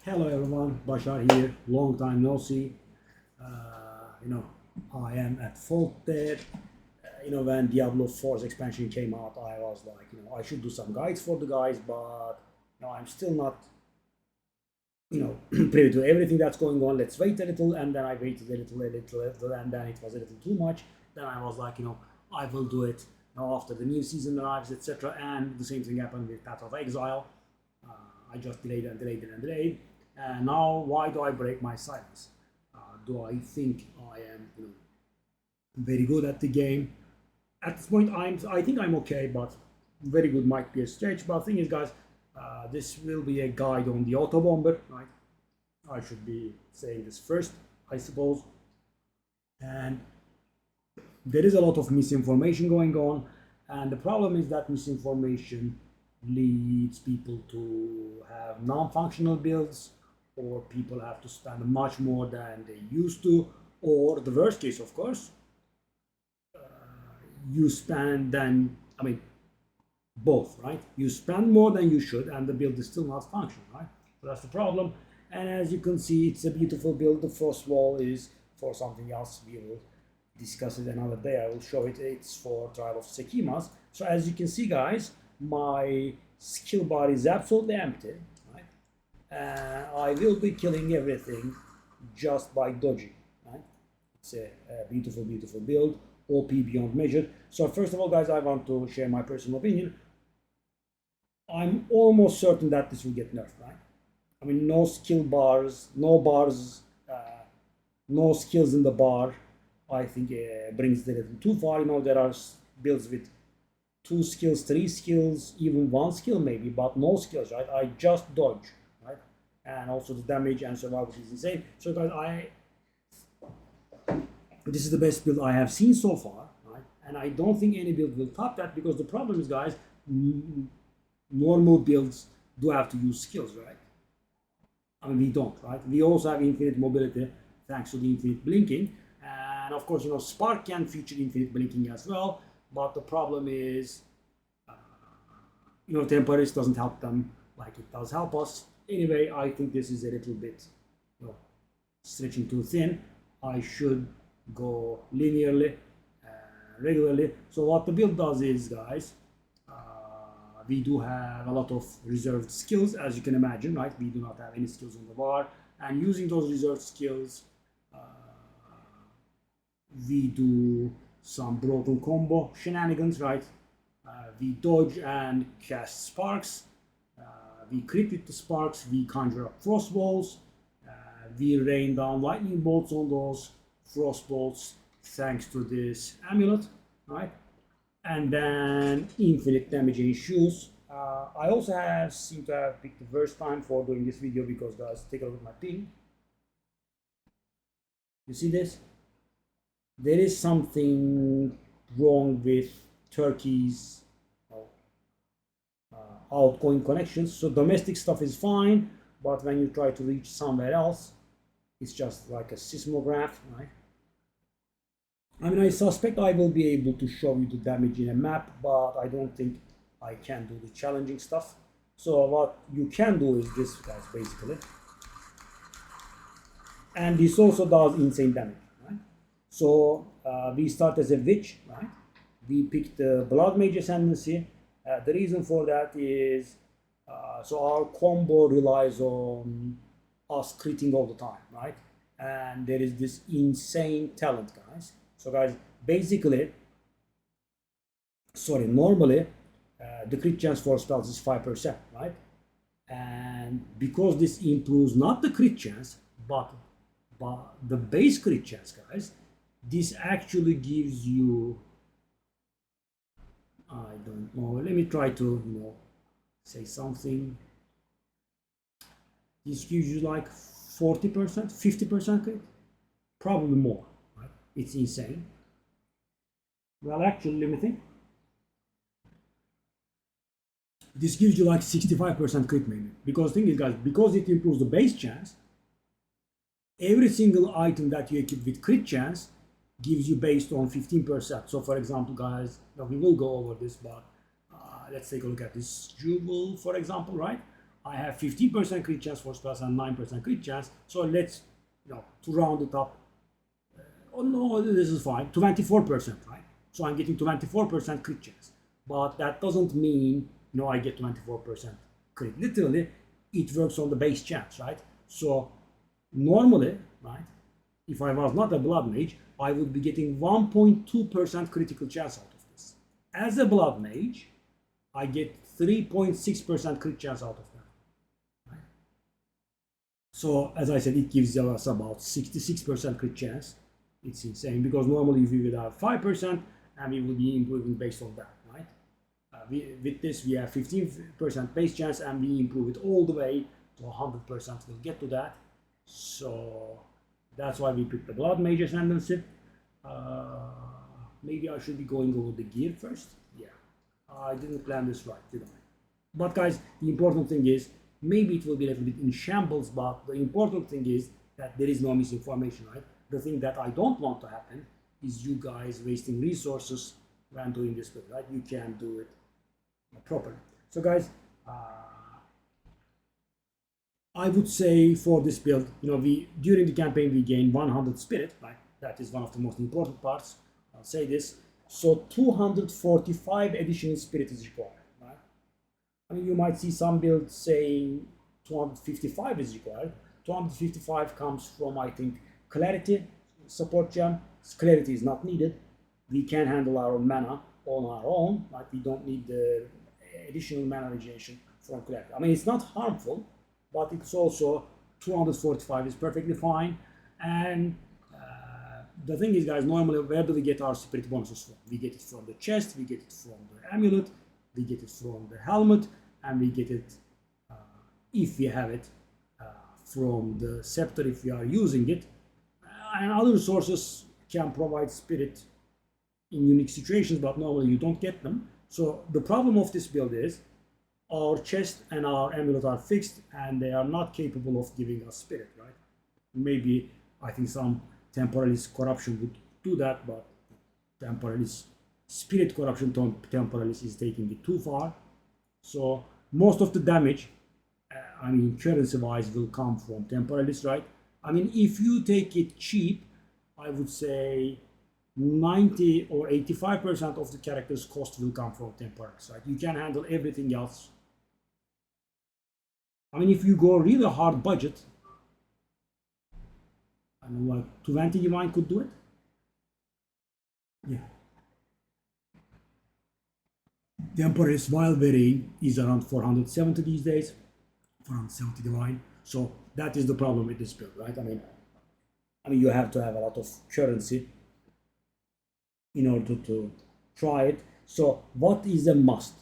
Hello everyone, Bashar here. Long time no see. I am at fault there. When Diablo 4's expansion came out, I was like, I should do some guides for the guys, but I'm still not, privy to everything that's going on. Let's wait a little, and then I waited a little, and then it was a little too much. Then I was like, I will do it after the new season arrives, etc. And the same thing happened with Path of Exile. I just delayed and delayed and delayed. And now, why do I break my silence? Do I think I am, very good at the game? At this point, I think I'm okay, but very good might be a stretch. But the thing is, guys, this will be a guide on the Autobomber, right? I should be saying this first, I suppose. And there is a lot of misinformation going on, and the problem is that misinformation leads people to have non-functional builds, or people have to spend much more than they used to, or the worst case, of course, you spend then, both, right? You spend more than you should, and the build is still not functional, right? So that's the problem. And as you can see, it's a beautiful build. The first wall is for something else. We will discuss it another day. I will show it. It's for Tribe of Sekimas. So as you can see, guys, my skill bar is absolutely empty, right? I will be killing everything just by dodging, right? It's a beautiful, beautiful build. OP beyond measure. So first of all, guys, I want to share my personal opinion. I'm almost certain that this will get nerfed, right? No skill bars, no bars, no skills in the bar. I think brings it a little too far. There are builds with 2 skills, 3 skills, even 1 skill maybe, but no skills, right? I just dodge, right? And also the damage and survival is insane. So guys, this is the best build I have seen so far, right? And I don't think any build will top that, because the problem is, guys, normal builds do have to use skills, right? We don't, right? We also have infinite mobility thanks to the infinite blinking. And of course, Spark can feature infinite blinking as well. But the problem is, Temporis doesn't help them like it does help us. Anyway, I think this is a little bit, stretching too thin. I should go linearly, regularly. So what the build does is, guys, we do have a lot of reserved skills, as you can imagine, right? We do not have any skills on the bar, and using those reserved skills, we do some broken combo shenanigans, right? We dodge and cast sparks, we crit with the sparks, we conjure up frost balls, we rain down lightning bolts on those frost bolts thanks to this amulet, right? And then infinite damage ensues. I also seem to have picked the worst time for doing this video, because, guys, take a look at my ping. You see this? There is something wrong with Turkey's outgoing connections. So domestic stuff is fine, but when you try to reach somewhere else, it's just like a seismograph, right? I suspect I will be able to show you the damage in a map, but I don't think I can do the challenging stuff. So what you can do is this, guys, basically. And this also does insane damage, right? So we start as a witch, right? We pick the Bloodmage ascendancy. The reason for that is, so our combo relies on us critting all the time, right? And there is this insane talent, guys. So, guys, basically, normally, the crit chance for spells is 5%, right? And because this improves not the crit chance, but the base crit chance, guys, this actually gives you, I don't know, let me try to, say something. This gives you like 40%, 50% crit, probably more. It's insane. Well, actually, let me think. This gives you like 65% crit maybe. Because the thing is, guys, because it improves the base chance, every single item that you equip with crit chance gives you based on 15%. So for example, guys, now we will go over this, but let's take a look at this jewel, for example, right? I have 15% crit chance for spells and 9% crit chance. So let's, to round it up. Oh no, this is fine. 24%, right? So I'm getting 24% crit chance. But that doesn't mean, I get 24% crit. Literally, it works on the base chance, right? So normally, right, if I was not a blood mage, I would be getting 1.2% critical chance out of this. As a blood mage, I get 3.6% crit chance out of that. Right? So as I said, it gives us about 66% crit chance. It's insane because normally we would have 5% and we would be improving based on that, right? With this, we have 15% base chance and we improve it all the way to 100%. We'll get to that. So that's why we picked the Blood Mage Ascendancy. Maybe I should be going over the gear first. Yeah, I didn't plan this right, did I? But guys, the important thing is, maybe it will be a little bit in shambles, but the important thing is that there is no misinformation, right? The thing that I don't want to happen is you guys wasting resources when doing this build, right? You can't do it properly. So guys, I would say for this build, during the campaign we gain 100 spirit, right? That is one of the most important parts. I'll say this. So 245 additional spirit is required, right? I mean, you might see some builds saying 255 is required. 255 comes from, I think, Clarity support gem. Clarity is not needed. We can handle our mana on our own, right? We don't need the additional mana regeneration from Clarity. I mean, it's not harmful, but it's also 245 is perfectly fine. And the thing is, guys, normally where do we get our spirit bonuses from? We get it from the chest, we get it from the amulet, we get it from the helmet, and we get it, if we have it, from the scepter if we are using it. And other sources can provide spirit in unique situations, but normally you don't get them. So the problem of this build is our chest and our amulet are fixed and they are not capable of giving us spirit, right? Maybe I think some Temporalis corruption would do that, but Temporalis spirit corruption Temporalis is taking it too far. So most of the damage, currency wise, will come from Temporalis, right? I mean, if you take it cheap, I would say 90 or 85% of the character's cost will come from Temporalis, right? You can handle everything else. I mean, if you go really hard budget, I mean, like 20 Divine could do it. Yeah. Temporalis while varying is around 470 these days, 470 Divine. So that is the problem with this build, right? I mean, you have to have a lot of currency in order to try it. So what is a must?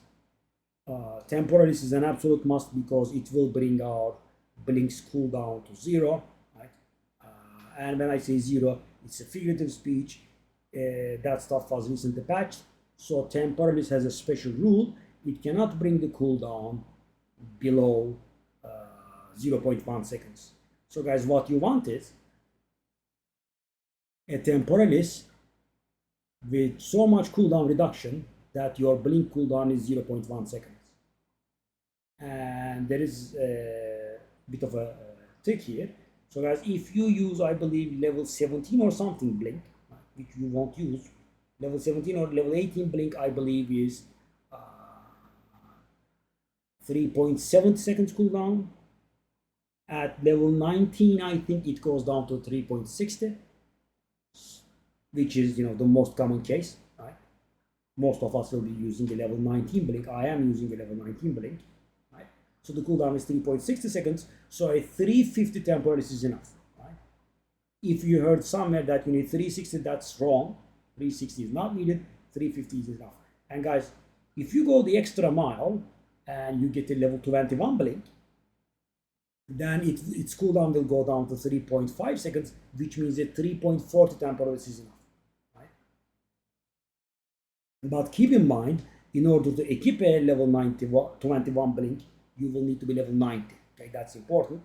Temporalis is an absolute must because it will bring our Blink's cooldown to 0, right? And when I say 0, it's a figurative speech. That stuff was recently patched. So Temporalis has a special rule. It cannot bring the cooldown below 0.1 seconds. So guys, what you want is a Temporalis with so much cooldown reduction that your blink cooldown is 0.1 seconds. And there is a bit of a trick here. So guys, if you use, I believe, level 17 or something blink, which you won't use, level 17 or level 18 blink, I believe, is 3.7 seconds cooldown. At level 19, I think it goes down to 3.60, which is, the most common case, right? Most of us will be using the level 19 blink. I am using the level 19 blink, right? So the cooldown is 3.60 seconds. So a 350 Temporalis is enough, right? If you heard somewhere that you need 360, that's wrong. 360 is not needed. 350 is enough. And guys, if you go the extra mile and you get a level 21 blink, then its cooldown will go down to 3.5 seconds, which means that 3.40 Temporalis is enough, right? But keep in mind, in order to equip a level 21 blink, you will need to be level 90. Okay, that's important.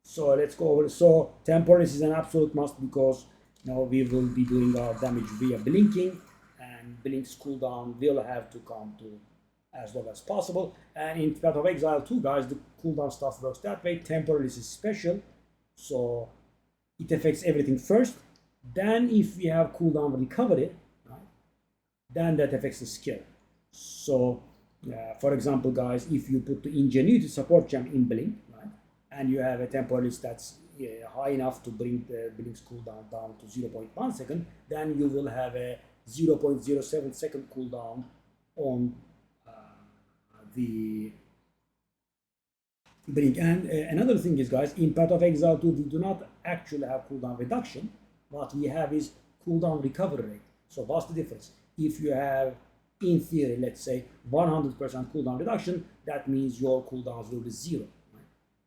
So let's go over. So Temporalis is an absolute must because now we will be doing our damage via blinking, and blink's cooldown will have to come to as low as possible. And in Path of Exile 2, guys, the cooldown stuff works that way. Temporalis is special, so it affects everything first. Then if we have cooldown recovery, right, then that affects the skill. So for example, guys, if you put the Ingenuity support gem in Blink, right, and you have a Temporalis that's high enough to bring the Blink's cooldown down to 0.1 second, then you will have a 0.07 second cooldown on the Blink. And another thing is, guys, in Path of Exile 2, we do not actually have cooldown reduction. What we have is cooldown recovery rate. So what's the difference? If you have, in theory, let's say 100% cooldown reduction, that means your cooldowns will be 0. Right?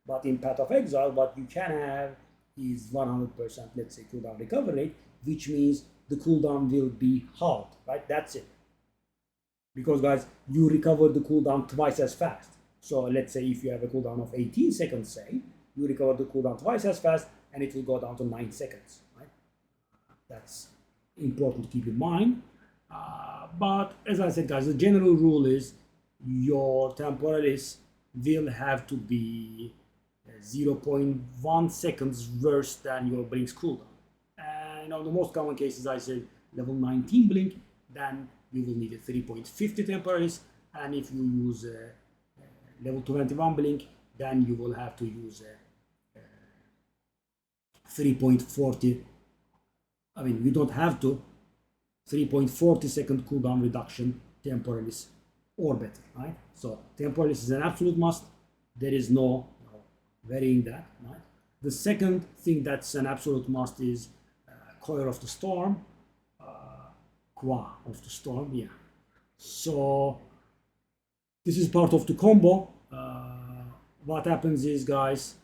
But in Path of Exile, what you can have is 100%, let's say, cooldown recovery rate, which means the cooldown will be halved, right? That's it. Because, guys, you recover the cooldown twice as fast. So let's say if you have a cooldown of 18 seconds, say, you recover the cooldown twice as fast, and it will go down to 9 seconds, right? That's important to keep in mind. But as I said, guys, the general rule is your Temporalis will have to be 0.1 seconds worse than your Blink's cooldown. And on the most common cases, I said level 19 Blink, then you will need a 3.50 Temporalis, and if you use a level 21 Blink, then you will have to use a 3.40. I mean, you don't have to. 3.40 second cooldown reduction Temporalis or better, right? So Temporalis is an absolute must. There is no varying that, right? The second thing that's an absolute must is Coil of the Storm. Qua of the Storm, yeah. So this is part of the combo. What happens is, guys,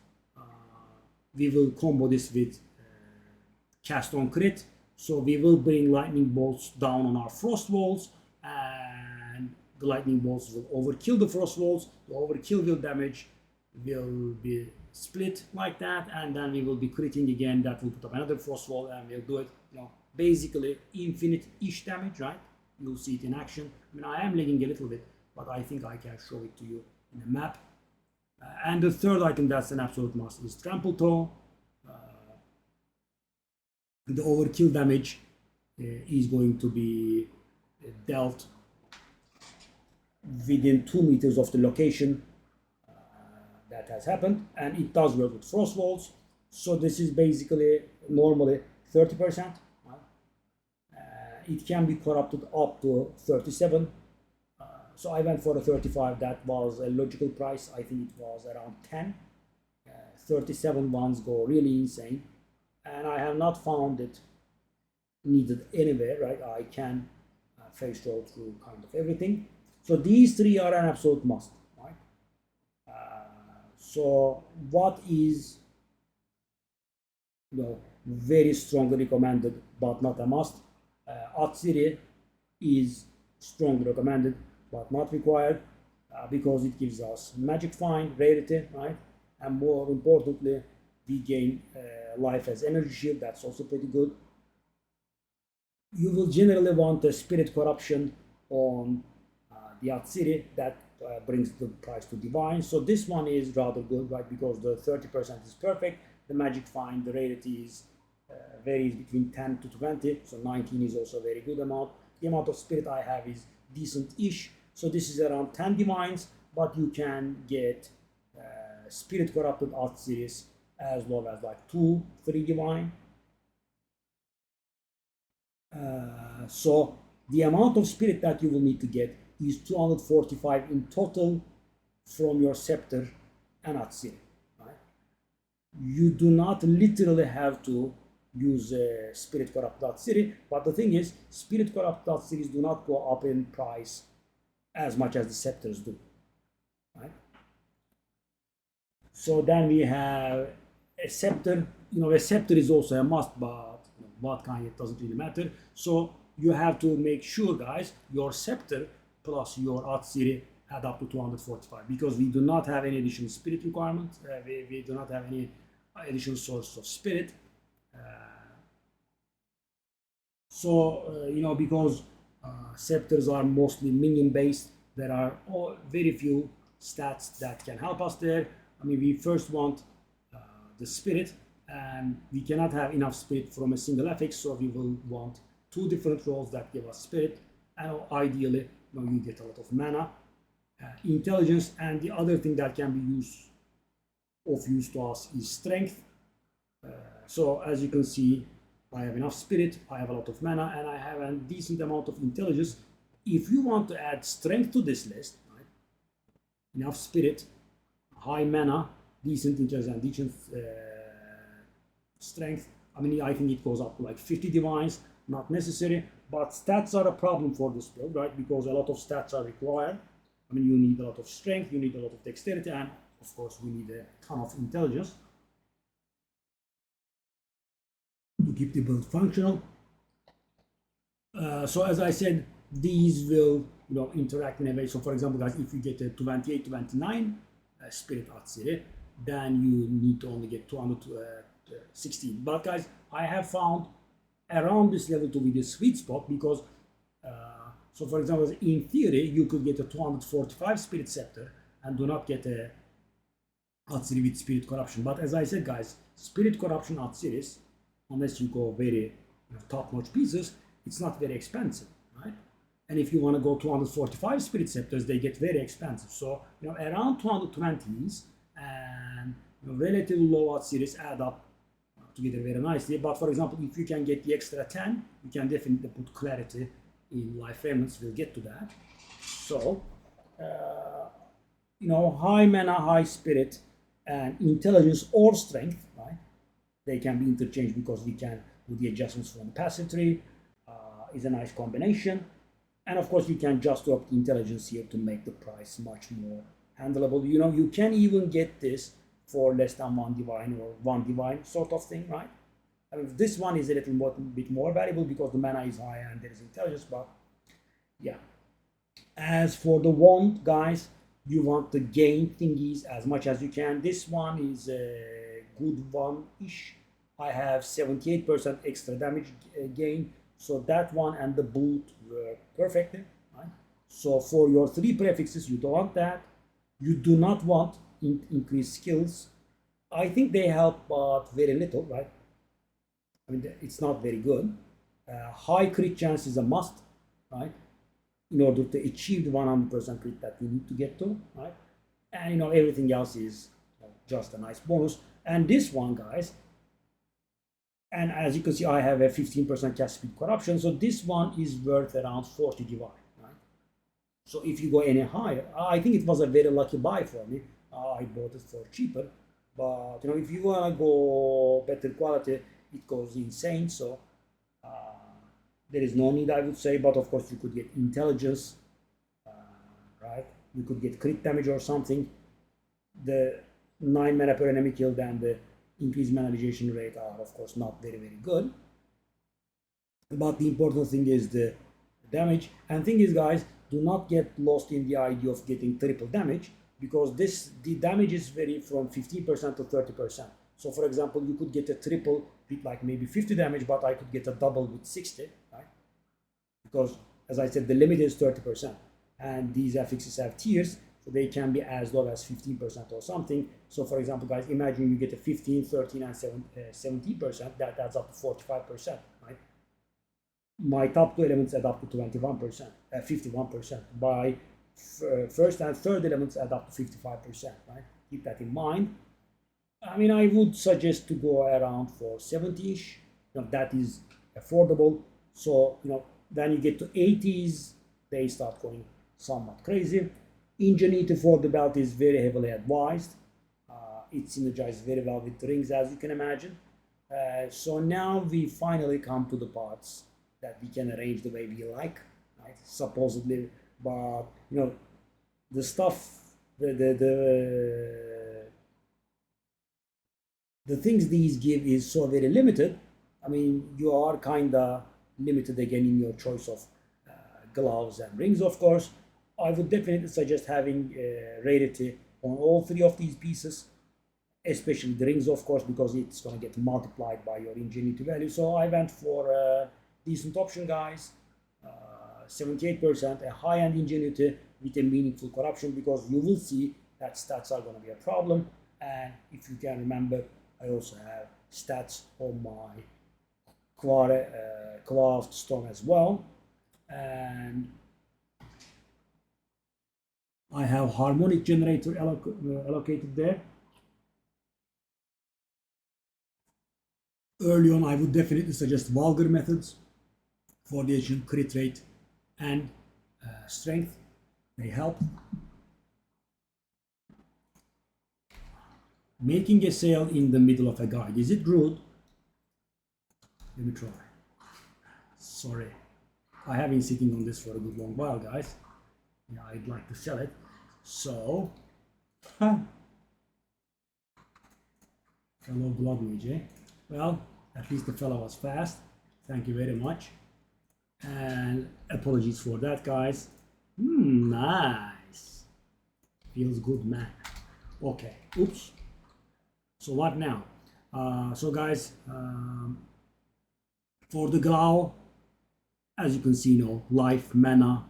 we will combo this with Cast on Crit. So we will bring lightning bolts down on our frost walls, and the lightning bolts will overkill the frost walls. The overkill will damage will be split like that, and then we will be critting again. That will put up another frost wall, and we'll do it, basically infinite-ish damage, right? You'll see it in action. I mean, I am lagging a little bit, but I think I can show it to you in a map. And the third item that's an absolute must is Trample Toe. The overkill damage is going to be dealt within 2 meters of the location that has happened, and it does work with frost walls. So this is basically normally 30%. It can be corrupted up to 37. So I went for a 35. That was a logical price. I think it was around 10. 37 ones go really insane, and I have not found it needed anywhere, right? I can face roll through kind of everything. So these three are an absolute must, right? So what is very strongly recommended but not a must? Atsiri is strongly recommended but not required because it gives us magic find, rarity, right? And more importantly, we gain life as energy shield. That's also pretty good. You will generally want a spirit corruption on the Atsiri that brings the price to divine. So this one is rather good, right? Because the 30% is perfect. The magic find, the rarity is varies between 10 to 20. So 19 is also a very good amount. The amount of spirit I have is decent-ish. So this is around 10 divines, but you can get spirit corrupted Atsiris as low as like 2-3 divine. So the amount of spirit that you will need to get is 245 in total from your scepter and Atsiri, right? You do not literally have to use spirit corrupted Atsiri, but the thing is, spirit corrupted Atsiris do not go up in price as much as the scepters do, right? So then we have a scepter. A scepter is also a must, but what kind, it doesn't really matter. So you have to make sure, guys, your scepter plus your Atsiri add up to 245, because we do not have any additional spirit requirement. We do not have any additional source of spirit. Because scepters are mostly minion based, there are very few stats that can help us there. I mean, we first want the spirit, and we cannot have enough spirit from a single affix, so we will want two different rolls that give us spirit, and ideally, you get a lot of mana, intelligence, and the other thing that can be of use to us is strength. So as you can see, I have enough spirit, I have a lot of mana, and I have a decent amount of intelligence. If you want to add strength to this list, right, enough spirit, high mana, decent intelligence, and decent strength, I mean, I think it goes up to like 50 divines, not necessary, but stats are a problem for this build, right, because a lot of stats are required. I mean, you need a lot of strength, you need a lot of dexterity, and of course, we need a ton of intelligence to keep the build functional. So as I said, these will interact in a way. So for example, guys, if you get a 28, 29 spirit Atsiri, then you need to only get 216. But guys, I have found around this level to be the sweet spot, because so for example, in theory, you could get a 245 spirit scepter and do not get a Atsiri with spirit corruption. But as I said, guys, spirit corruption Atsiris, unless you go very top-notch pieces, it's not very expensive, right? And if you want to go 245 spirit scepters, they get very expensive. So around 220s and relatively low Atsiris add up together very nicely. But for example, if you can get the extra 10, you can definitely put clarity in life remnants. We'll get to that. So high mana, high spirit, and intelligence or strength, right? They can be interchanged because we can do the adjustments from the passive tree. Is a nice combination. And of course, you can just up the intelligence here to make the price much more handleable. You can even get this for less than 1 divine or 1 divine sort of thing, right? I mean, this one is a bit more valuable because the mana is higher and there is intelligence, but yeah. As for the wand, guys, you want to gain thingies as much as you can. This one is a good one-ish. I have 78% extra damage gain. So that one and the boot work perfectly, right? So for your 3 prefixes, you don't want that. You do not want increased skills. I think they help, but very little, right? I mean, it's not very good. High crit chance is a must, right? In order to achieve the 100% crit that we need to get to, right? And everything else is just a nice bonus. And this one, guys, and as you can see, I have a 15% cast speed corruption. So this one is worth around 40 divine, right? So if you go any higher, I think it was a very lucky buy for me. I bought it for cheaper. But if you want to go better quality, it goes insane. So there is no need, I would say. But of course, you could get intelligence, right? You could get crit damage or something. The 9 mana per enemy killed and the increased mana regeneration rate are of course not very good, but the important thing is the damage. And thing is, guys, do not get lost in the idea of getting triple damage, because the damages vary from 15% to 30%. So for example, you could get a triple with like maybe 50 damage, but I could get a double with 60, right? Because as I said, the limit is 30%, and these affixes have tiers. So they can be as low as 15% or something. So for example, guys, imagine you get a 15, 13, and 17%. That adds up to 45%, right? My top 2 elements add up to 21%, 51%. My first and third elements add up to 55%, right? Keep that in mind. I mean, I would suggest to go around for 70-ish. That is affordable. So, then you get to 80s, they start going somewhat crazy. Ingenuity for the belt is very heavily advised. It synergizes very well with the rings, as you can imagine. So now we finally come to the parts that we can arrange the way we like, right? Supposedly, but the stuff, the things these give is so very limited. I mean, you are kinda limited again in your choice of gloves and rings, of course. I would definitely suggest having rarity on all 3 of these pieces, especially the rings, of course, because it's going to get multiplied by your ingenuity value. So I went for a decent option, guys. 78%, a high-end ingenuity with a meaningful corruption, because you will see that stats are going to be a problem. And if you can remember, I also have stats on my Quartz stone as well, and I have harmonic generator allocated there. Early on, I would definitely suggest vulgar methods for the addition crit rate and strength. They help. Making a sale in the middle of a guide, is it rude? Let me try. Sorry, I have been sitting on this for a good long while, guys. Yeah, I'd like to sell it. So, fellow Bloodmage, eh? Well, at least the fellow was fast. Thank you very much. And apologies for that, guys. Nice. Feels good, man. Okay, oops. So what now? So guys, for the Glau, as you can see, life, mana,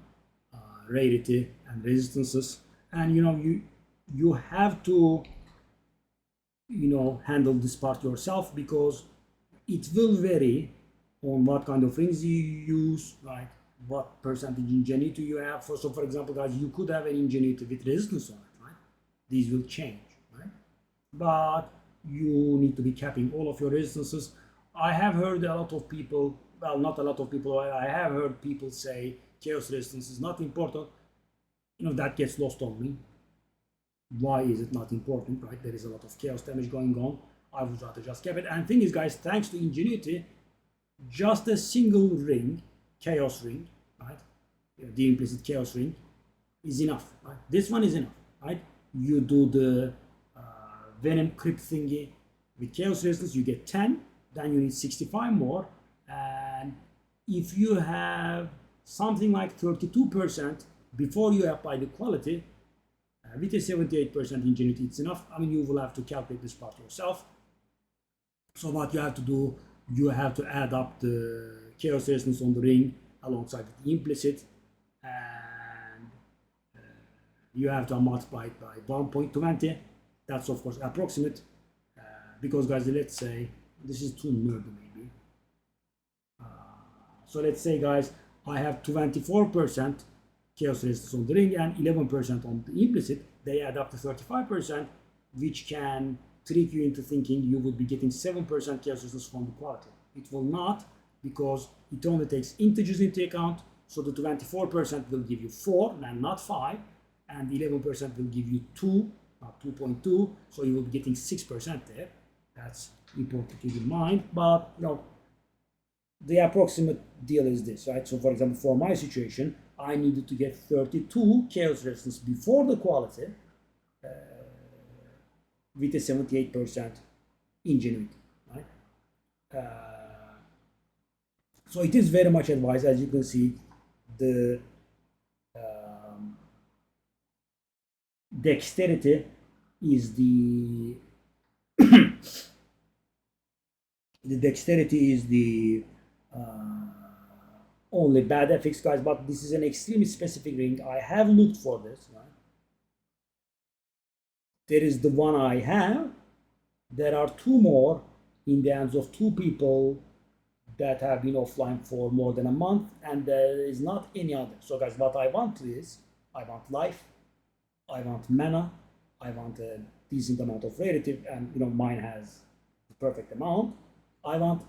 rarity, and resistances. And you have to handle this part yourself, because it will vary on what kind of rings you use, like what percentage ingenuity you have. So for example, guys, you could have an ingenuity with resistance on it, right? These will change, right? But you need to be capping all of your resistances. I have heard a lot of people, well, not a lot of people, I have heard people say chaos resistance is not important. That gets lost on me. Why is it not important, right? There is a lot of chaos damage going on. I would rather just cap it. And thing is, guys, thanks to ingenuity, just a single ring, chaos ring, right? The implicit chaos ring is enough, right? This one is enough, right? You do the venom crypt thingy with chaos resistance, you get 10, then you need 65 more. And if you have something like 32% before you apply the quality, with a 78% ingenuity, it's enough. I mean, you will have to calculate this part yourself. So what you have to do, you have to add up the chaos resistance on the ring alongside the implicit, and you have to multiply it by 1.20. That's of course approximate, because guys, let's say this is too nerdy maybe. So let's say, guys, I have 24% chaos resistance on the ring and 11% on the implicit. They add up to 35%, which can trick you into thinking you would be getting 7% chaos resistance from the quality. It will not, because it only takes integers into account. So the 24% will give you 4 and not 5, and 11% will give you 2, not 2.2. So you will be getting 6% there. That's important to keep in mind. But the approximate deal is this, right? So for example, for my situation, I needed to get 32 chaos resistance before the quality with a 78% ingenuity, right? So it is very much advised. As you can see, the dexterity is the the dexterity is the only bad FX, guys, but this is an extremely specific ring. I have looked for this, right? There is the one I have. There are 2 more in the hands of 2 people that have been offline for more than a month, and there is not any other. So guys, what I want is, I want life, I want mana, I want a decent amount of rarity, and mine has the perfect amount. I want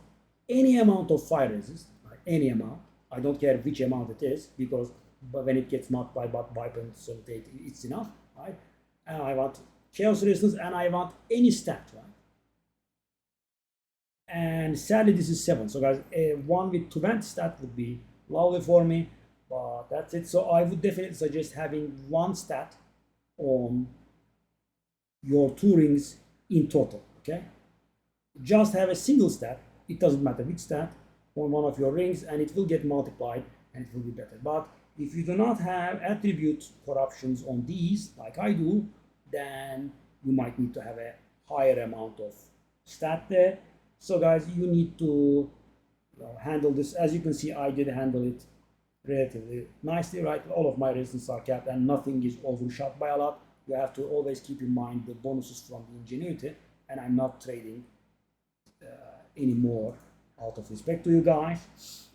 any amount of fire resist, right? Any amount. I don't care which amount it is, because when it gets multiplied by 0.78, it's enough, right? And I want chaos resistance, and I want any stat, right? And sadly, this is 7. So guys, one with 20 stat would be lovely for me, but that's it. So I would definitely suggest having 1 stat on your 2 rings in total, okay? Just have a single stat, it doesn't matter which stat, on one of your rings, and it will get multiplied and it will be better. But if you do not have attribute corruptions on these, like I do, then you might need to have a higher amount of stat there. So guys, you need to handle this. As you can see, I did handle it relatively nicely, right? All of my resistances are capped and nothing is overshot by a lot. You have to always keep in mind the bonuses from the ingenuity, and I'm not trading anymore out of respect to you guys.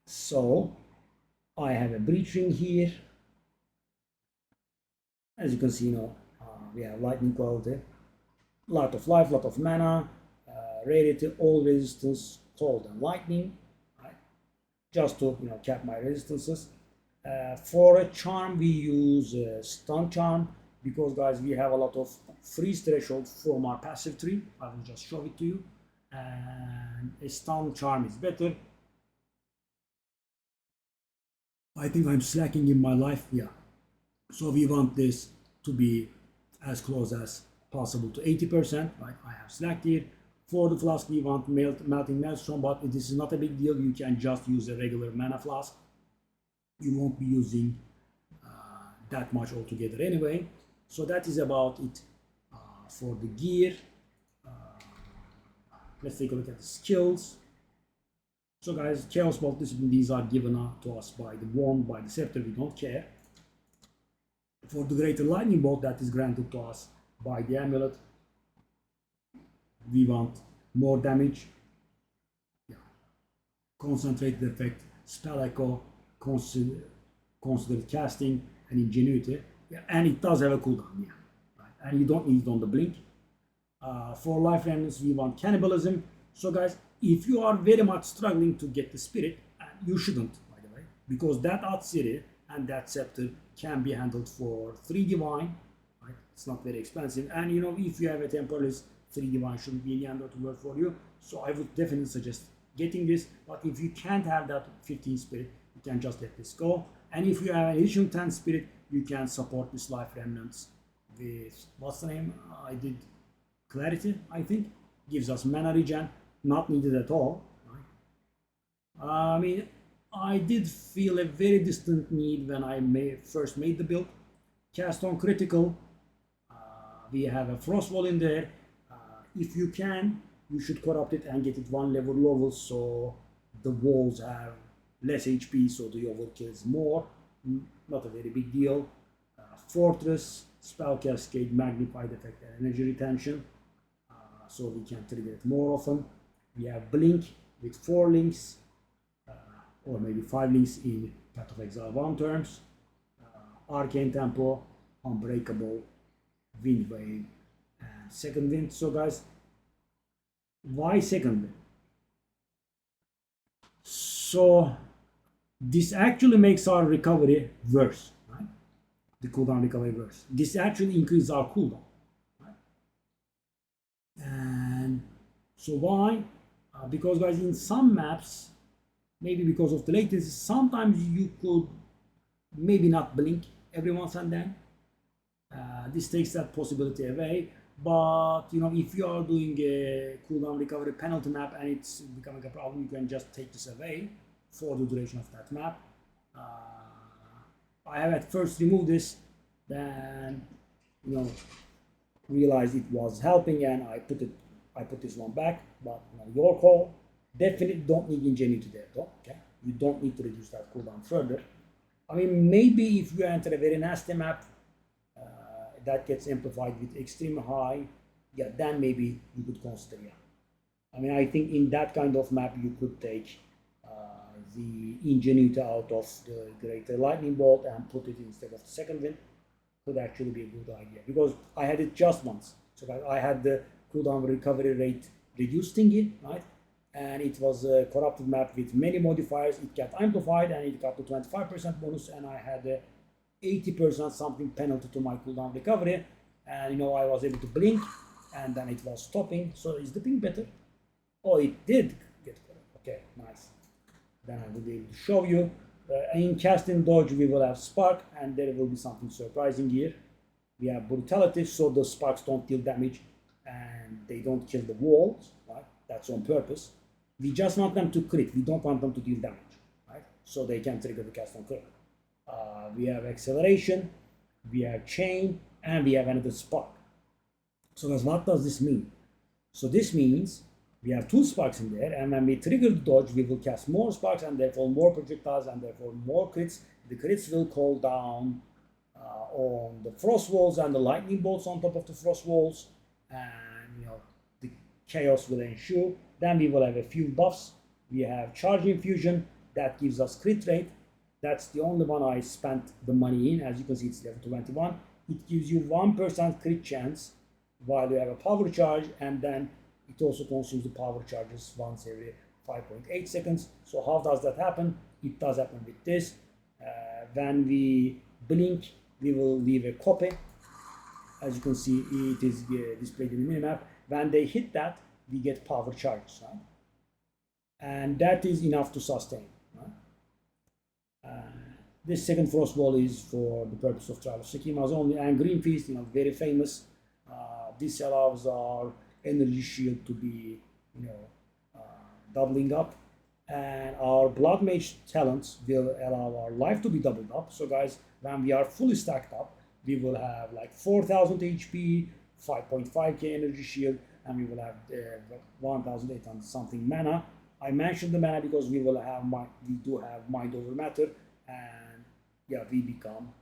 So I have a breach ring here. As you can see, we have lightning quality, lot of life, lot of mana, rarity, all resistance, cold and lightning, right? Just to cap my resistances. For a charm, we use stun charm because, guys, we have a lot of freeze threshold from our passive tree. I will just show it to you. And a stun charm is better. I think I'm slacking in my life, yeah. So we want this to be as close as possible to 80%, right? I have slacked here. For the flask, we want melting maelstrom, but this is not a big deal. You can just use a regular mana flask. You won't be using that much altogether anyway. So that is about it for the gear. Let's take a look at the skills. So guys, Chaos Bolt Discipline, these are given to us by the wand, by the scepter, we don't care. For the Greater Lightning Bolt, that is granted to us by the amulet. We want more damage. Yeah. Concentrated effect, spell echo, considered casting, and ingenuity. Yeah, and it does have a cooldown, yeah. Right. And you don't need it on the blink. For life remnants, we want cannibalism. So guys, if you are very much struggling to get the spirit, you shouldn't, by the way, because that Atsiri and that scepter can be handled for 3 divine, right? It's not very expensive, and if you have a temporalist, 3 divine shouldn't be the end of the world for you. So I would definitely suggest getting this. But if you can't have that 15 spirit, you can just let this go. And if you have an additional 10 spirit, you can support this life remnants with, what's the name? I did Clarity, I think. Gives us mana regen, not needed at all. Right? I mean, I did feel a very distant need when I first made the build. Cast on critical. We have a frost wall in there. If you can, you should corrupt it and get it 1 level lower so the walls have less HP, so the overkill is more. Not a very big deal. Fortress, spell cascade, magnified effect, and energy retention. So we can trigger it more often. We have blink with 4 links, or maybe 5 links in Path of Exile 1 terms. Arcane Tempo, Unbreakable, Wind Wave, and Second Wind. So guys, why Second Wind? So this actually makes our recovery worse, right? The cooldown recovery worse. This actually increases our cooldown. And so why? Because guys, in some maps, maybe because of the latency, sometimes you could maybe not blink every once and then. This takes that possibility away. But if you are doing a cooldown recovery penalty map and it's becoming a problem, you can just take this away for the duration of that map. I have at first removed this, then realized it was helping, and I put this one back. But your call. Definitely don't need ingenuity there, though. Okay, you don't need to reduce that cooldown further. I mean, maybe if you enter a very nasty map that gets amplified with extreme high, yeah, then maybe you could consider. Yeah, I mean, I think in that kind of map you could take the ingenuity out of the Greater Lightning Bolt and put it instead of the Second Wind. Could actually be a good idea, because I had it just once. So I had the cooldown recovery rate reduced thingy, right? And it was a corrupted map with many modifiers. It got amplified and it got the 25% bonus, and I had a 80% something penalty to my cooldown recovery. And I was able to blink, and then it was stopping. So is the ping better? Oh, it did get correct. Okay, nice. Then I will be able to show you. In casting dodge, we will have spark, and there will be something surprising here. We have brutality, so the sparks don't deal damage and they don't kill the walls, right? That's on purpose. We just want them to crit. We don't want them to deal damage, right? So they can trigger the cast on crit. We have acceleration, we have chain, and we have another spark. So guys, what does this mean? So this means we have 2 sparks in there, and when we trigger the dodge, we will cast more sparks and therefore more projectiles and therefore more crits. The crits will call down on the frost walls and the lightning bolts on top of the frost walls, and the chaos will ensue. Then we will have a few buffs. We have charge infusion that gives us crit rate. That's the only one I spent the money in. As you can see, it's level 21. It gives you 1% crit chance while you have a power charge, and then it also consumes the power charges once every 5.8 seconds. So how does that happen? It does happen with this. When we blink, we will leave a copy. As you can see, it is displayed in the minimap. When they hit that, we get power charges, right? And that is enough to sustain. Right? This second frost wall is for the purpose of trial of schemas only, and green feast, very famous. This allows our energy shield to be, doubling up, and our Bloodmage talents will allow our life to be doubled up. So guys, when we are fully stacked up, we will have like 4,000 HP, 5.5k energy shield, and we will have 1,800 something mana. I mentioned the mana because we do have mind over matter, and yeah, we become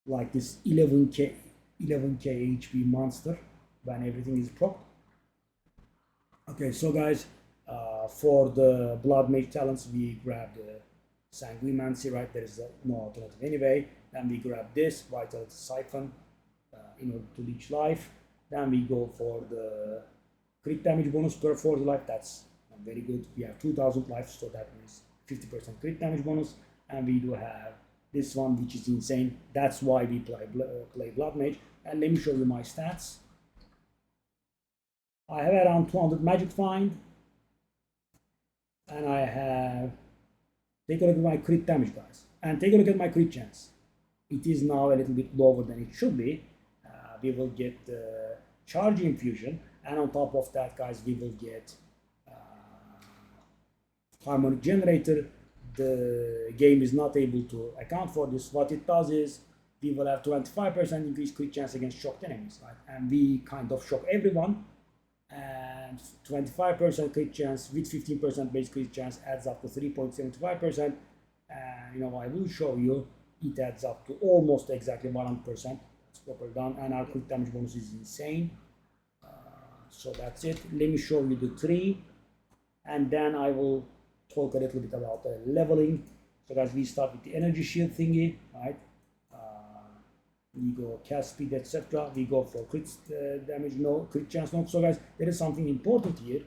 like this 11k HP monster when everything is proc. Okay, so guys, for the Bloodmage talents, we grab the Sanguimancy, right? There is no alternative anyway. Then we grab this Vitality Siphon in order to leech life. Then we go for the crit damage bonus per 40 life. That's very good. We have 2,000 life, so that means 50% crit damage bonus. And we do have this one, which is insane. That's why we play Bloodmage. And let me show you my stats. I have around 200 magic find, and I have, take a look at my crit damage, guys, and take a look at my crit chance. It is now a little bit lower than it should be. We will get the charge infusion, and on top of that, guys, we will get harmonic generator. The game is not able to account for this. What it does is we will have 25% increased crit chance against shocked enemies, right? And we kind of shock everyone, and 25% crit chance with 15% base crit chance adds up to 3.75%. And I will show you, it adds up to almost exactly 100%. That's properly done, and our crit damage bonus is insane. So that's it. Let me show you the tree, and then I will talk a little bit about the leveling. So guys, we start with the energy shield thingy, right? We go cast speed, etc. We go for crit damage, no crit chance, no. So guys, there is something important here.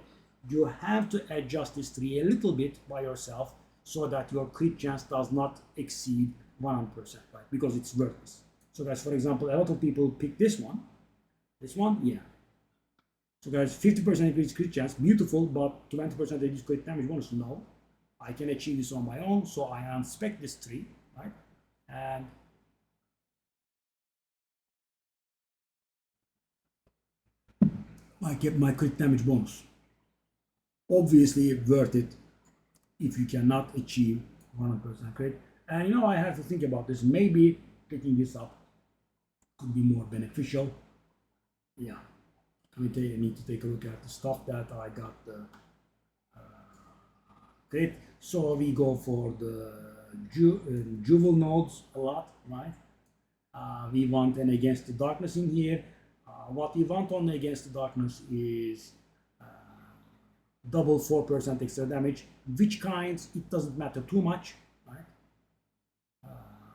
You have to adjust this tree a little bit by yourself so that your crit chance does not exceed 100%, right? Because it's worthless. So guys, for example, a lot of people pick this one. This one, yeah. So guys, 50% increased crit chance, beautiful, but 20% reduced crit damage bonus. No, I can achieve this on my own, so I unspec this tree, right? And I get my crit damage bonus. Obviously worth it if you cannot achieve 100% crit. And I have to think about this. Maybe picking this up could be more beneficial. Yeah. I need to take a look at the stuff that I got the crit. So we go for the Jewel nodes a lot, right? We want an Against the Darkness in here. What we want on Against the Darkness is double 4% extra damage. Which kinds, it doesn't matter too much, right?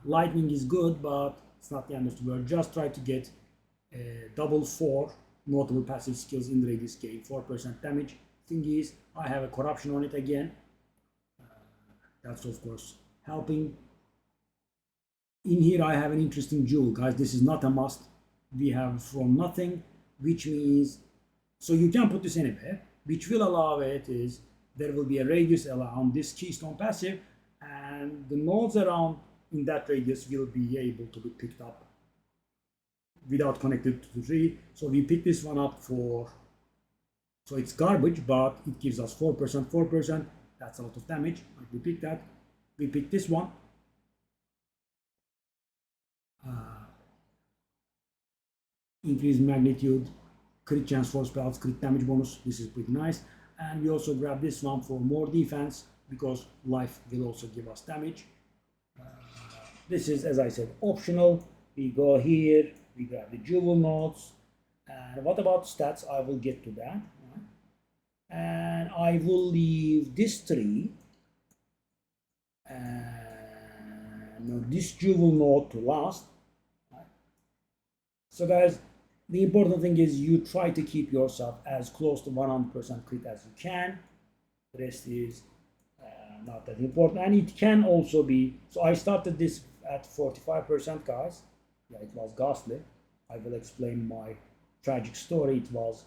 Lightning is good, but it's not the end of the world. Just try to get double 4 notable passive skills in the radius game, 4% damage. Thing is, I have a corruption on it again. That's of course helping. In here I have an interesting jewel, guys. This is not a must. We have from nothing, which means, so you can put this anywhere, which will allow it is there will be a radius around this keystone passive, and the nodes around in that radius will be able to be picked up without connected to the tree. So we pick this one up for, so it's garbage, but it gives us 4%. That's a lot of damage. We pick that. We pick this one. Increase magnitude crit chance for spells, crit damage bonus. This is pretty nice. And we also grab this one for more defense because life will also give us damage. This is, as I said, optional. We go here, we grab the jewel nodes. And what about stats? I will get to that. Right? And I will leave this tree and this jewel node to last. Right? So guys, the important thing is you try to keep yourself as close to 100% crit as you can. The rest is not that important, and it can also be. So I started this at 45%, guys. Yeah, it was ghastly. I will explain my tragic story. It was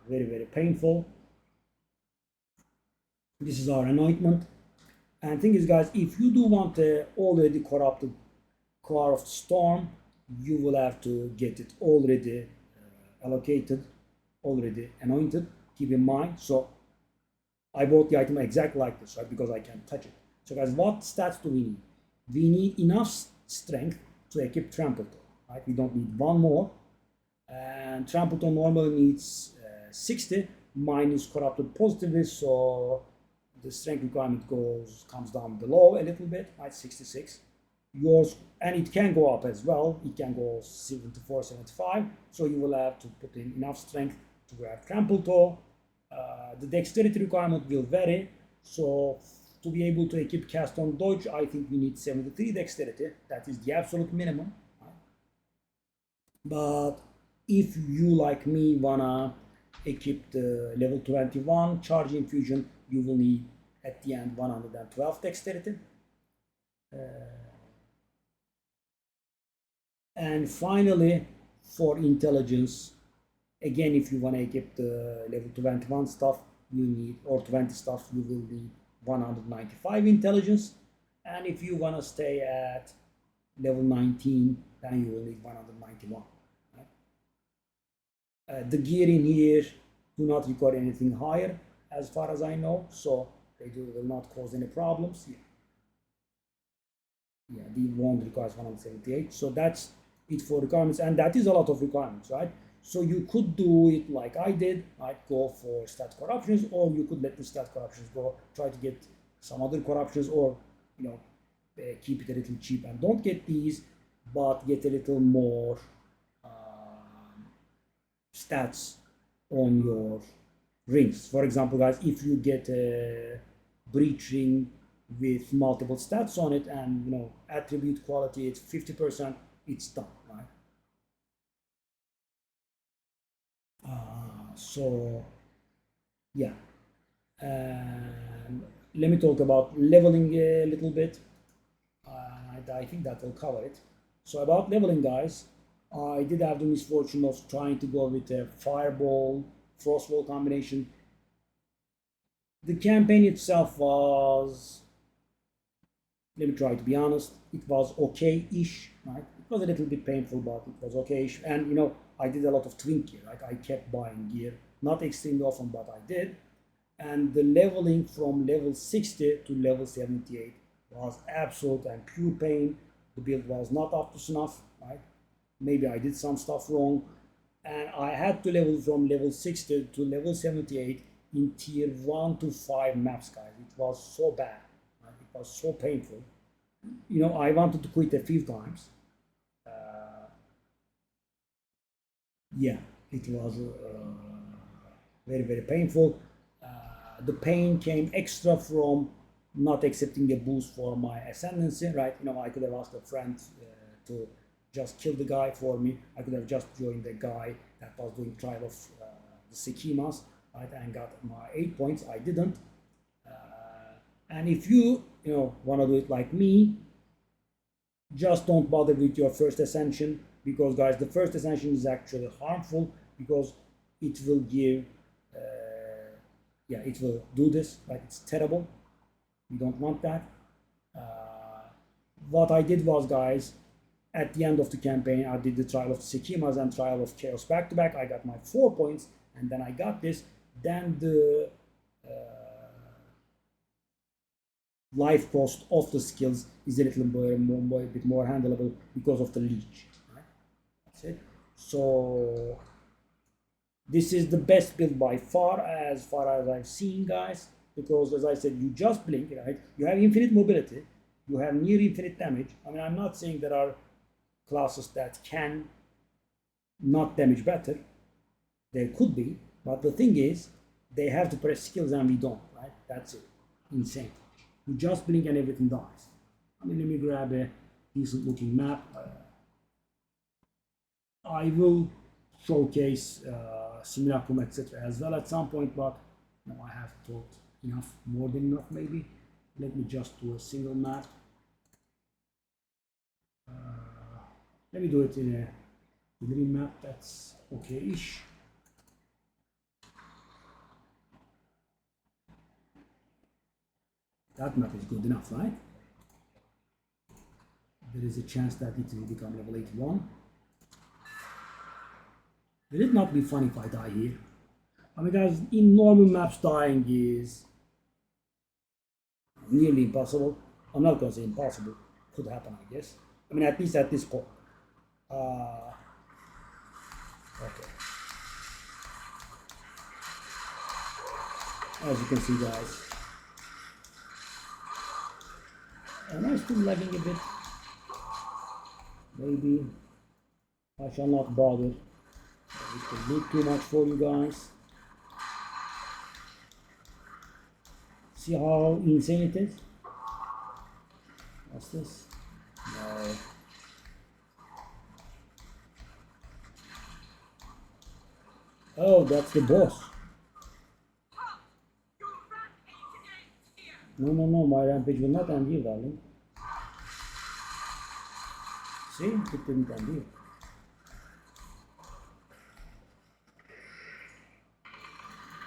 very, very painful. This is our anointment. And thing is, guys, if you do want a already corrupted Car of the Storm, you will have to get it already allocated, already anointed. Keep in mind. So I bought the item exactly like this, right? Because I can't touch it. So guys, what stats do we need? We need enough strength to equip Trample Toe, right? We don't need one more. And Trample Toe normally needs 60. Mine is corrupted positively, so the strength requirement comes down below a little bit, right? 66. Yours, and it can go up as well. It can go 74, 75. So you will have to put in enough strength to grab Trample Toe. The dexterity requirement will vary. So to be able to equip Cast on Dodge, I think we need 73 dexterity. That is the absolute minimum. Right? But if you, like me, wanna equip the level 21 Charge Infusion, you will need at the end 112 dexterity. And finally, for intelligence, again, if you want to equip the level 21 stuff, you need, or 20 stuff, you will need 195 intelligence. And if you want to stay at level 19, then you will need 191. Right? The gear in here do not require anything higher, as far as I know, so they will not cause any problems. Yeah, the wand requires 178, so that's it for requirements, and that is a lot of requirements, right? So you could do it like I did, right? Go for stat corruptions, or you could let the stat corruptions go, try to get some other corruptions, or keep it a little cheap and don't get these, but get a little more stats on your rings. For example, guys, if you get a breach ring with multiple stats on it and attribute quality it's 50%, it's done, right? So yeah, and let me talk about leveling a little bit. I think that will cover it. So about leveling, guys, I did have the misfortune of trying to go with a Fireball Frostwall combination. The campaign itself was, let me try to be honest, it was okay-ish, right? It was a little bit painful, but it was okay-ish. And I did a lot of twink gear, right? I kept buying gear, not extremely often, but I did. And the leveling from level 60 to level 78 was absolute and pure pain. The build was not up to snuff, right? Maybe I did some stuff wrong. And I had to level from level 60 to level 78 in tier 1 to 5 maps, guys. It was so bad. Right? It was so painful. I wanted to quit a few times. Yeah, it was very, very painful. The pain came extra from not accepting a boost for my ascendancy, right? I could have asked a friend to just kill the guy for me. I could have just joined the guy that was doing trial of the Sekimas, right, and got my 8 points. I didn't. And if you want to do it like me, just don't bother with your first ascension, because guys, the first ascension is actually harmful because it will give it will do this, right? It's terrible. We don't want that. What I did was, guys, at the end of the campaign, I did the trial of Sekimas and trial of Chaos back to back. I got my 4 points, and then I got this. Then the life cost of the skills is a little bit more handleable because of the leech. Right? That's it. So This is the best build by far as I've seen, guys, because as I said, you just blink, right? You have infinite mobility, you have near infinite damage. I mean, I'm not saying there are classes that can not damage better. There could be, but the thing is, they have to press skills and we don't, right? That's it. Insane. You just blink and everything dies. I mean, let me grab a decent looking map. I will showcase Simulacrum, etc. as well at some point, but no, I have talked enough, more than enough maybe. Let me just do a single map. Let me do it in a green map, that's okay-ish. That map is good enough, right? There is a chance that it will become level 81. Will it not be funny if I die here? I mean, guys, in normal maps, dying is nearly impossible. I'm not going to say impossible. Could happen, I guess. I mean, at least at this point. Okay. As you can see, guys. Am I still lagging a bit? Maybe. I shall not bother. It will look too much for you guys. See how insane it is? What's this? No. Oh, that's the boss. No, my rampage will not end here, darling. See, it didn't end here.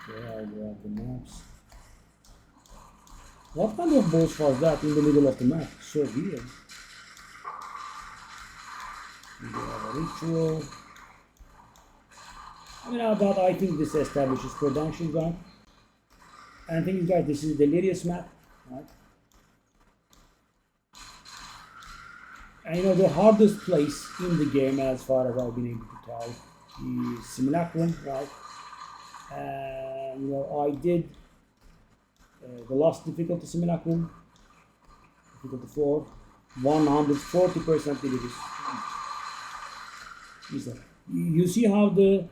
Okay, I'll grab the maps. What kind of boss was that in the middle of the map? So weird. We have a ritual. I mean, but I think this establishes credentials gun. And I think, guys, this is a delirious map, right? And you know, the hardest place in the game, as far as I've been able to tell, is Simulacrum, right? And you know, I did the last difficulty Simulacrum, difficulty 4, 140% delirious. You see how the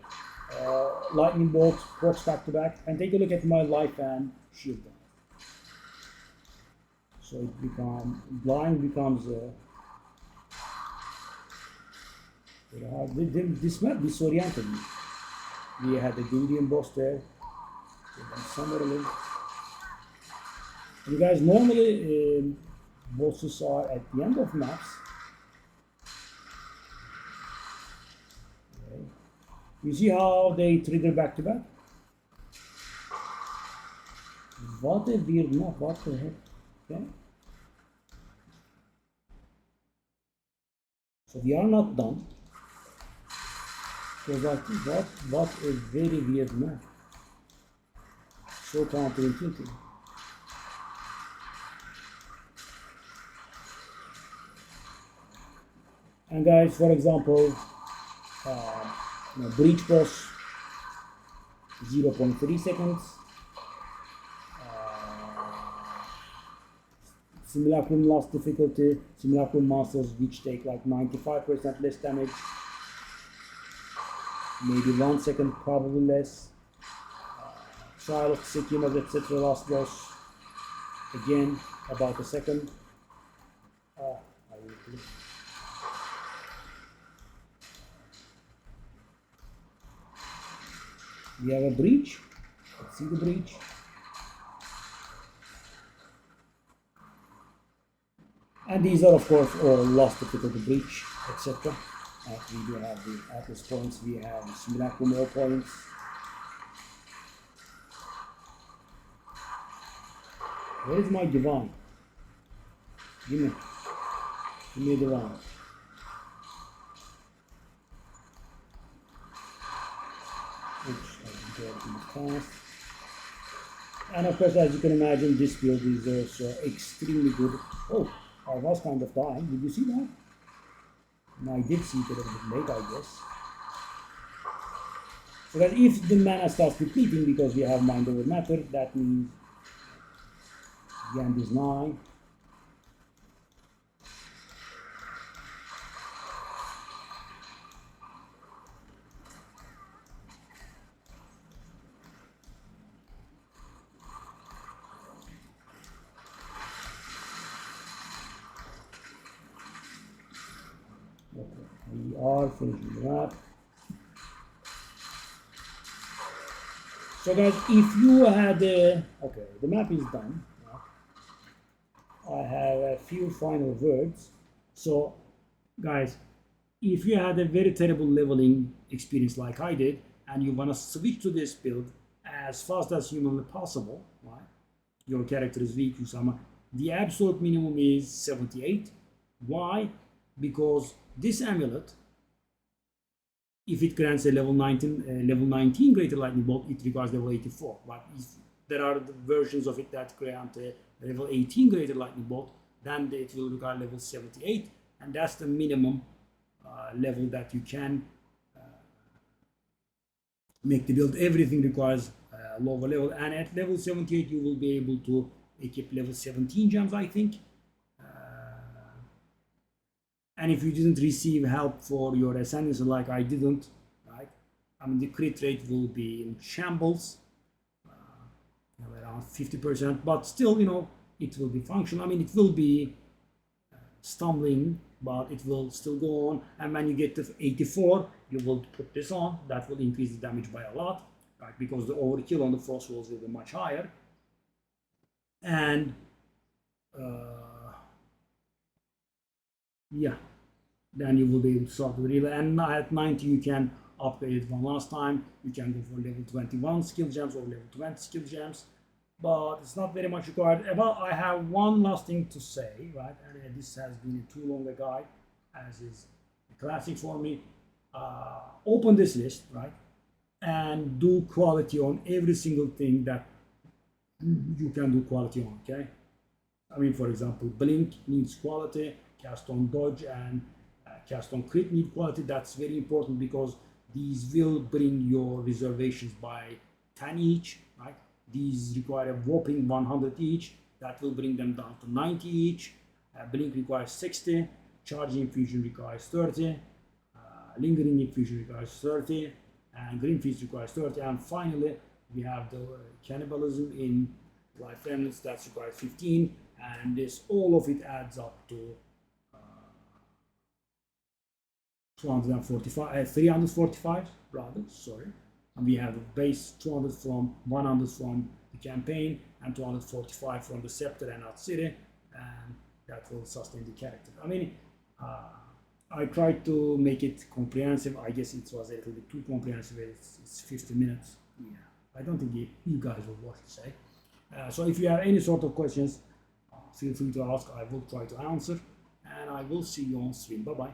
lightning bolt works back to back, and take a look at my life and shield them. So it becomes blind becomes this map disoriented me. We had the Indian boss there, somewhere along. You guys, normally bosses are at the end of maps. Okay. You see how they trigger back to back? What a weird map, what the heck? Okay. So we are not done. So what a very weird map. So counterintuitive. And guys, for example, breach boss 0.3 seconds. Simulacrum last difficulty, Simulacrum monsters which take like 95% less damage. Maybe 1 second, probably less. Trial of Sikimas, etc. last boss. Again, about a second. We have a breach. Let's see the breach. And these are, of course, all lost difficulty breach, etc. We do have the Atlas points, we have the Simulacrum all points. Where is my divine? Give me a divine. Oops, I can go fast. And of course, as you can imagine, this build is also extremely good. Oh, I was kind of dying. Did you see that? And I did see it a little bit late, I guess. So that if the mana starts depleting because we have mind over matter, that means the end is 9. Okay, we are finishing the map. So guys, if you had okay, the map is done. I have a few final words. So guys, if you had a very terrible leveling experience like I did, and you want to switch to this build as fast as humanly possible, right? Your character is weak, Usama. The absolute minimum is 78. Why? Because this amulet, if it grants a level 19 greater lightning bolt, it requires level 84. But if there are the versions of it that grant a level 18 greater lightning bolt, then it will require level 78, and that's the minimum level that you can make the build. Everything requires lower level, and at level 78 you will be able to equip level 17 gems, I think. And if you didn't receive help for your ascendancy like I didn't, right? I mean, the crit rate will be in shambles, around 50%, but still, it will be functional. I mean, it will be stumbling, but it will still go on. And when you get to 84, you will put this on. That will increase the damage by a lot, right? Because the overkill on the frost walls will be much higher. And yeah, then you will be able to start the relay. And at 90 you can upgrade it one last time. You can go for level 21 skill gems or level 20 skill gems, but it's not very much required. But I have one last thing to say, right? And this has been too long a guide, as is a classic for me. Open this list, right? And do quality on every single thing that you can do quality on, okay? I mean, for example, blink needs quality, cast on dodge and cast on crit need quality. That's very important because these will bring your reservations by 10 each, right? These require a whopping 100 each. That will bring them down to 90 each. Blink requires 60, charging infusion requires 30, lingering infusion requires 30, and green feast requires 30. And finally, we have the cannibalism in life remnants that requires 15, and this all of it adds up to 345 rather, sorry. And we have the base 200 from 100 from the campaign and 245 from the scepter and Out City, and that will sustain the character. I mean, I tried to make it comprehensive. I guess it was a little bit too comprehensive. It's 50 minutes. Yeah, I don't think you guys will watch it, say. So if you have any sort of questions, feel free to ask. I will try to answer, and I will see you on stream. Bye bye.